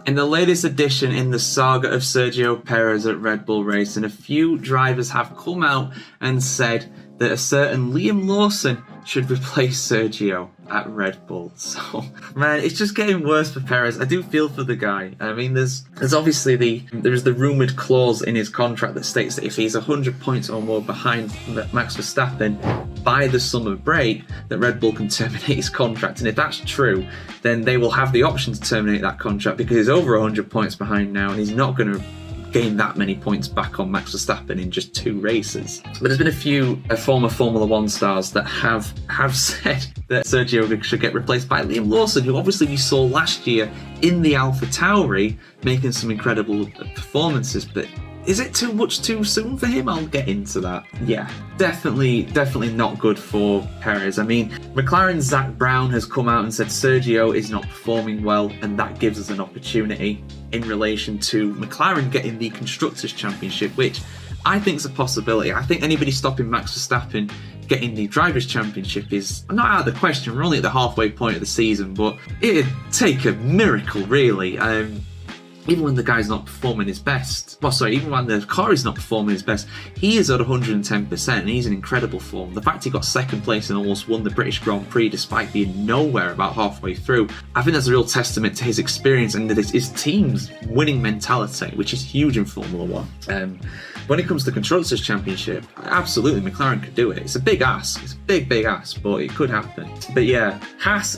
In the latest edition in the saga of Sergio Perez at Red Bull Racing, a few drivers have come out and said that a certain Liam Lawson should replace Sergio at Red Bull. So, man, it's just getting worse for Perez. I do feel for the guy. I mean, there's obviously there's the rumoured clause in his contract that states that if he's 100 points or more behind Max Verstappen by the summer break, that Red Bull can terminate his contract. And if that's true, then they will have the option to terminate that contract because he's over 100 points behind now and he's not going to gain that many points back on Max Verstappen in just 2 races. But there's been a few former Formula 1 stars that have said that Sergio should get replaced by Liam Lawson, who obviously we saw last year in the AlphaTauri making some incredible performances. But is it too much too soon for him? I'll get into that. Yeah, definitely not good for Perez. I mean, McLaren's Zach Brown has come out and said Sergio is not performing well, and that gives us an opportunity in relation to McLaren getting the Constructors' Championship, which I think is a possibility. I think anybody stopping Max Verstappen getting the Drivers' Championship is not out of the question. We're only at the halfway point of the season, but it'd take a miracle, really. Even when the guy's not performing his best, even when the car is not performing his best, he is at 110% and he's in incredible form. The fact he got second place and almost won the British Grand Prix despite being nowhere about halfway through, I think that's a real testament to his experience and his team's winning mentality, which is huge in Formula 1. When it comes to the Constructors' Championship, absolutely McLaren could do it. It's a big ask. It's a big ask, but it could happen. But yeah, Haas,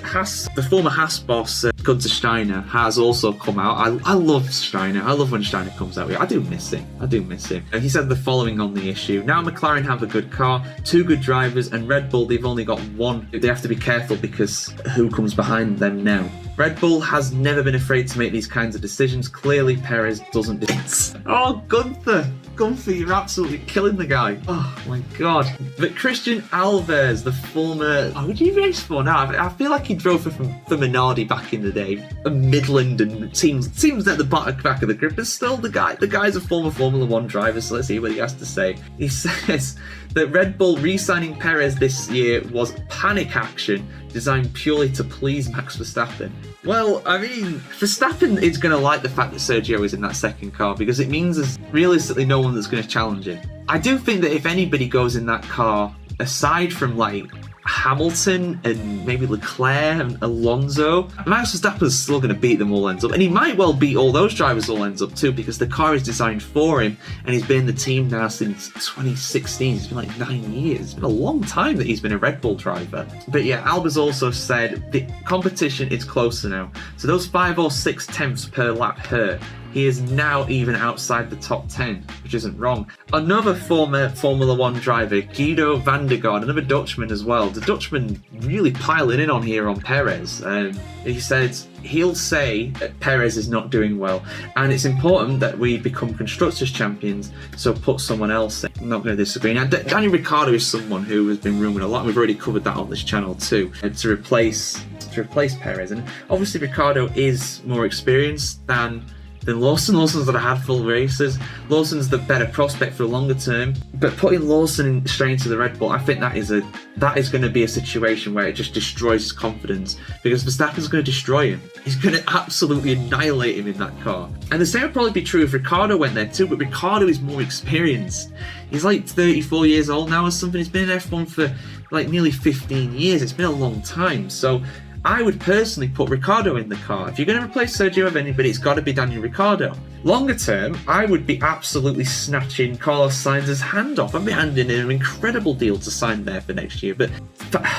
the former Haas boss, Gunther Steiner, has also come out. I love Steiner. I love when Steiner comes out here. I do miss him. And he said the following on the issue. Now McLaren have a good car, 2 good drivers, and Red Bull, they've only got 1. They have to be careful because who comes behind them now? Red Bull has never been afraid to make these kinds of decisions. Clearly, Perez doesn't do it. Oh, Gunther, you're absolutely killing the guy. Oh my god. But Christian Alves, the former... who did he race for now? I feel like he drove for Minardi back in the day. A Midland and teams at the back of the group, but still the guy's a former Formula 1 driver, so let's see what he has to say. He says that Red Bull re-signing Perez this year was panic action designed purely to please Max Verstappen. Well, I mean, Verstappen is going to like the fact that Sergio is in that second car because it means there's realistically no one that's going to challenge him. I do think that if anybody goes in that car, aside from like Hamilton and maybe Leclerc and Alonso, Max Verstappen's still going to beat them all ends up. And he might well beat all those drivers all ends up too because the car is designed for him and he's been in the team now since 2016. It's been like 9 years. It's been a long time that he's been a Red Bull driver. But yeah, Albers also said the competition is closer now. So those 5 or 6 tenths per lap hurt. He is now even outside the top 10, which isn't wrong. Another former Formula 1 driver, Guido van der Garde, another Dutchman as well. The Dutchman really piling in on here on Perez. He said he'll say that Perez is not doing well, and it's important that we become Constructors' Champions, so put someone else in. I'm not going to disagree. Now, Daniel Ricciardo is someone who has been rumoured a lot, and we've already covered that on this channel too, to replace Perez. And obviously Ricciardo is more experienced than Lawson. Lawson's had a handful of races. Lawson's the better prospect for the longer term. But putting Lawson straight into the Red Bull, I think that is going to be a situation where it just destroys his confidence because Verstappen's going to destroy him. He's going to absolutely annihilate him in that car. And the same would probably be true if Ricciardo went there too, but Ricciardo is more experienced. He's like 34 years old now or something. He's been in F1 for like nearly 15 years. It's been a long time. So I would personally put Ricciardo in the car. If you're going to replace Sergio with anybody, it's got to be Daniel Ricciardo. Longer term, I would be absolutely snatching Carlos Sainz's hand off. I'd be handing in an incredible deal to sign there for next year. But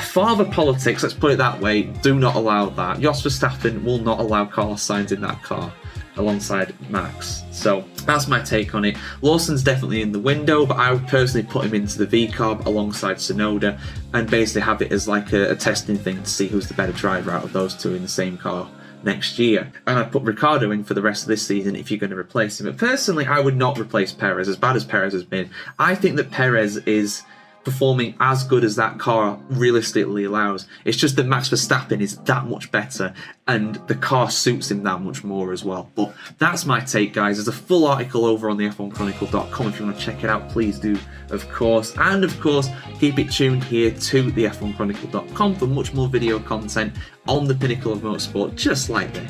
father politics, let's put it that way, do not allow that. Jos Verstappen will not allow Carlos Sainz in that car alongside Max. So that's my take on it. Lawson's definitely in the window, but I would personally put him into the V-Carb alongside Tsunoda and basically have it as like a testing thing to see who's the better driver out of those two in the same car next year. And I'd put Ricciardo in for the rest of this season if you're going to replace him. But personally, I would not replace Perez, as bad as Perez has been. I think that Perez is performing as good as that car realistically allows. It's just that Max Verstappen is that much better and the car suits him that much more as well. But that's my take, guys. There's a full article over on the f1chronicle.com. If you want to check it out, please do, of course. And of course, keep it tuned here to the f1chronicle.com for much more video content on the pinnacle of motorsport just like this.